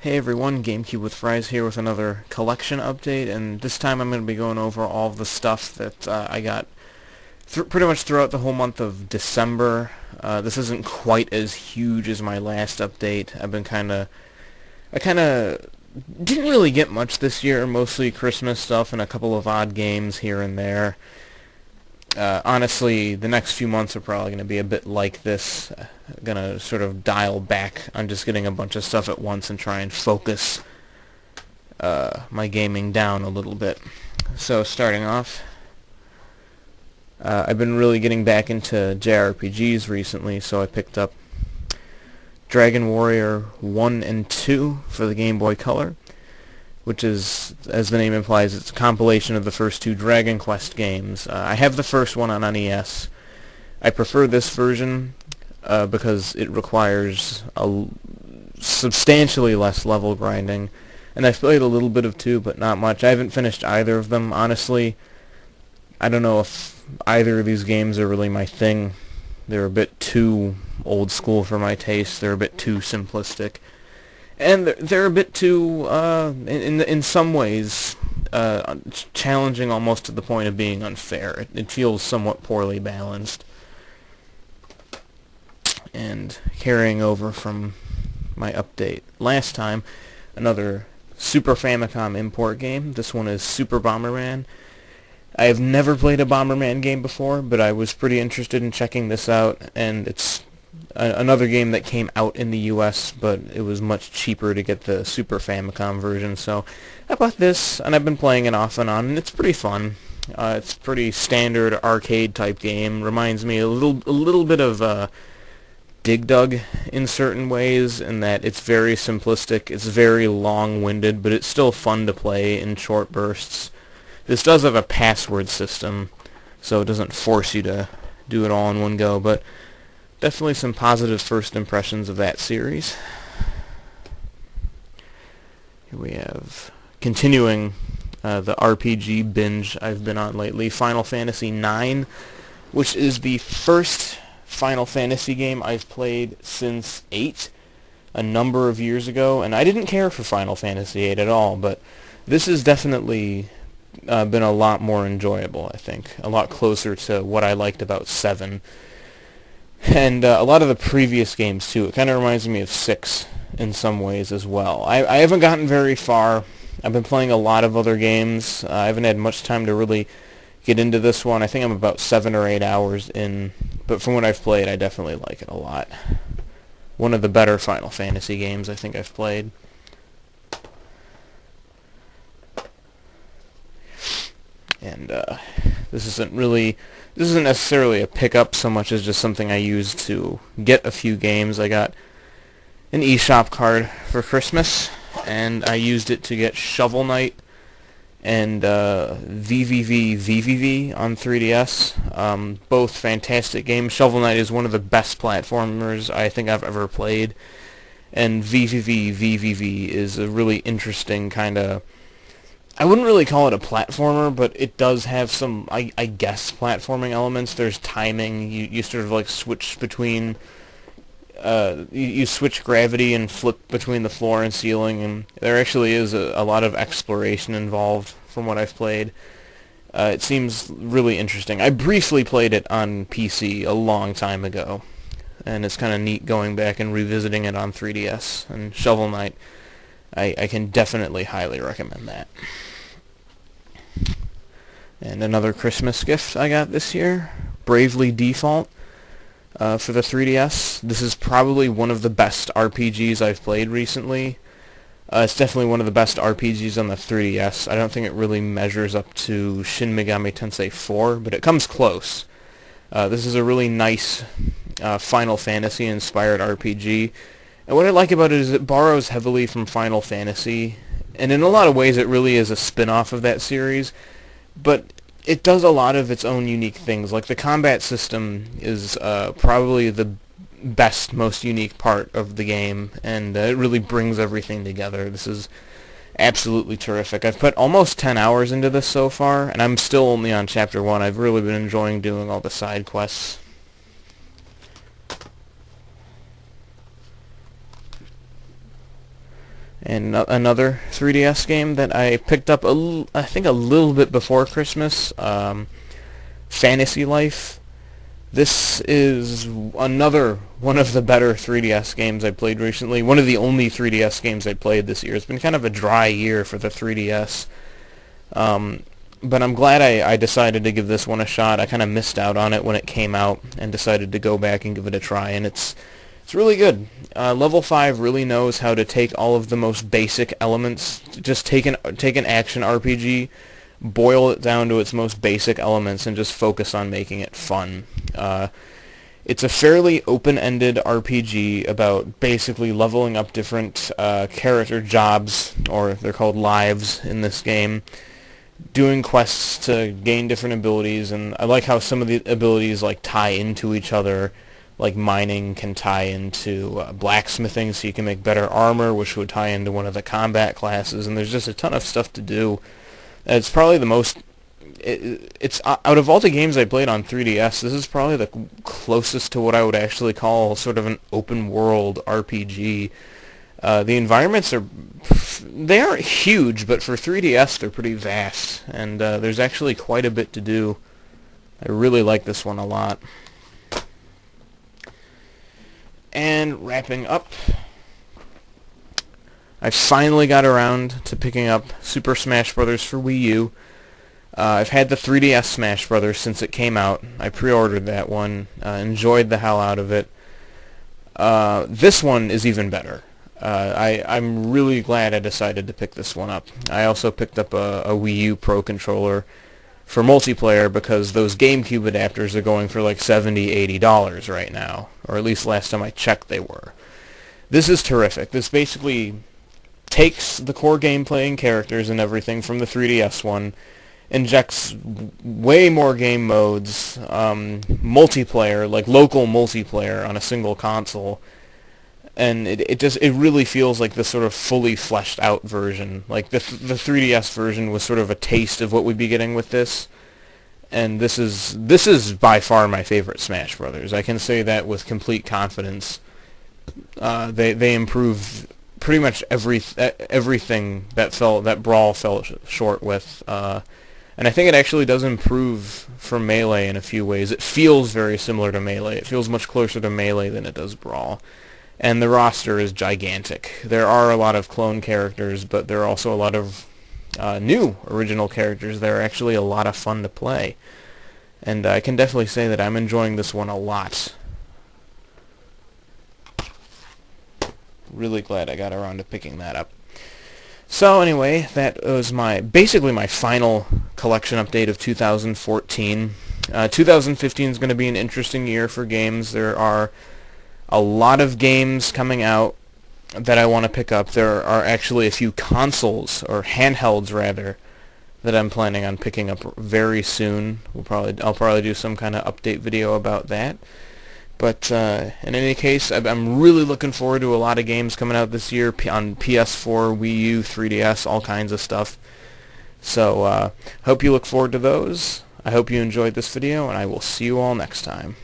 Hey everyone, GameCube with Fries here with another collection update, and this time I'm going to be going over all of the stuff that I got pretty much throughout the whole month of December. This isn't quite as huge as my last update. I kind of didn't really get much this year, mostly Christmas stuff and a couple of odd games here and there. Honestly, the next few months are probably going to be a bit like this. Going to sort of dial back on just getting a bunch of stuff at once and try and focus my gaming down a little bit. So starting off, I've been really getting back into JRPGs recently, so I picked up Dragon Warrior 1 and 2 for the Game Boy Color, which is, as the name implies, it's a compilation of the first two Dragon Quest games. I have the first one on NES. I prefer this version because it requires substantially less level grinding, and I've played a little bit of 2, but not much. I haven't finished either of them, honestly. I don't know if either of these games are really my thing. They're a bit too old school for my taste. They're a bit too simplistic. And they're a bit too, in some ways, challenging almost to the point of being unfair. It feels somewhat poorly balanced. And carrying over from my update last time, another Super Famicom import game. This one is Super Bomberman. I have never played a Bomberman game before, but I was pretty interested in checking this out, and it's another game that came out in the US, but it was much cheaper to get the Super Famicom version, so I bought this, and I've been playing it off and on, and it's pretty fun. It's a pretty standard arcade-type game. Reminds me a little bit of Dig Dug in certain ways, in that it's very simplistic, it's very long-winded, but it's still fun to play in short bursts. This does have a password system, so it doesn't force you to do it all in one go, but definitely some positive first impressions of that series. Here we have, continuing the RPG binge I've been on lately, Final Fantasy IX, which is the first Final Fantasy game I've played since 8, a number of years ago, and I didn't care for Final Fantasy 8 at all, but this has definitely been a lot more enjoyable, I think. A lot closer to what I liked about 7. And a lot of the previous games, too. It kind of reminds me of 6 in some ways as well. I haven't gotten very far. I've been playing a lot of other games. I haven't had much time to really get into this one. I think I'm about 7 or 8 hours in. But from what I've played, I definitely like it a lot. One of the better Final Fantasy games I think I've played. And this isn't necessarily a pickup so much as just something I used to get a few games. I got an eShop card for Christmas, and I used it to get Shovel Knight and VVVVV on 3DS. Both fantastic games. Shovel Knight is one of the best platformers I think I've ever played, and VVVVV is a really interesting kind of, I wouldn't really call it a platformer, but it does have some, I guess, platforming elements. There's timing. You sort of like switch between, you switch gravity and flip between the floor and ceiling, and there actually is a lot of exploration involved from what I've played. It seems really interesting. I briefly played it on PC a long time ago, and it's kind of neat going back and revisiting it on 3DS. And Shovel Knight, I can definitely highly recommend that. And another Christmas gift I got this year, Bravely Default for the 3DS. This is probably one of the best RPGs I've played recently. It's definitely one of the best RPGs on the 3DS. I don't think it really measures up to Shin Megami Tensei 4, but it comes close. This is a really nice Final Fantasy-inspired RPG. And what I like about it is it borrows heavily from Final Fantasy, and in a lot of ways it really is a spin-off of that series, but it does a lot of its own unique things. Like the combat system is probably the best, most unique part of the game, and it really brings everything together. This is absolutely terrific. I've put almost 10 hours into this so far, and I'm still only on Chapter 1. I've really been enjoying doing all the side quests. And another 3DS game that I picked up, I think a little bit before Christmas, Fantasy Life. This is another one of the better 3DS games I played recently. One of the only 3DS games I played this year. It's been kind of a dry year for the 3DS. But I'm glad I decided to give this one a shot. I kind of missed out on it when it came out and decided to go back and give it a try, and it's really good. Level 5 really knows how to take all of the most basic elements, just take an action RPG, boil it down to its most basic elements, and just focus on making it fun. It's a fairly open-ended RPG about basically leveling up different character jobs, or they're called lives in this game, doing quests to gain different abilities, and I like how some of the abilities like tie into each other. Like mining can tie into blacksmithing, so you can make better armor, which would tie into one of the combat classes, and there's just a ton of stuff to do. It's probably the most... It's out of all the games I played on 3DS, this is probably the closest to what I would actually call sort of an open-world RPG. The environments they aren't huge, but for 3DS they're pretty vast, and there's actually quite a bit to do. I really like this one a lot. And wrapping up, I finally got around to picking up Super Smash Bros. For Wii U. I've had the 3DS Smash Bros. Since it came out. I pre-ordered that one, enjoyed the hell out of it. This one is even better. I'm really glad I decided to pick this one up. I also picked up a Wii U Pro controller for multiplayer because those GameCube adapters are going for like $70-$80 right now, or at least last time I checked they were. This is terrific. This basically takes the core gameplay and characters and everything from the 3DS one, injects way more game modes, multiplayer, like local multiplayer on a single console, and it really feels like this sort of fully fleshed out version. Like the 3DS version was sort of a taste of what we'd be getting with this, and this is by far my favorite Smash Brothers. I can say that with complete confidence. They improved pretty much everything that Brawl fell short with, and I think it actually does improve from Melee in a few ways. It feels very similar to Melee. It feels much closer to Melee than it does Brawl. And the roster is gigantic. There are a lot of clone characters, but there are also a lot of new original characters that are actually a lot of fun to play. And I can definitely say that I'm enjoying this one a lot. Really glad I got around to picking that up. So anyway, that was basically my final collection update of 2014. 2015 is going to be an interesting year for games. There are a lot of games coming out that I want to pick up. There are actually a few consoles, or handhelds rather, that I'm planning on picking up very soon. I'll probably do some kind of update video about that. But in any case, I'm really looking forward to a lot of games coming out this year on PS4, Wii U, 3DS, all kinds of stuff. So hope you look forward to those. I hope you enjoyed this video, and I will see you all next time.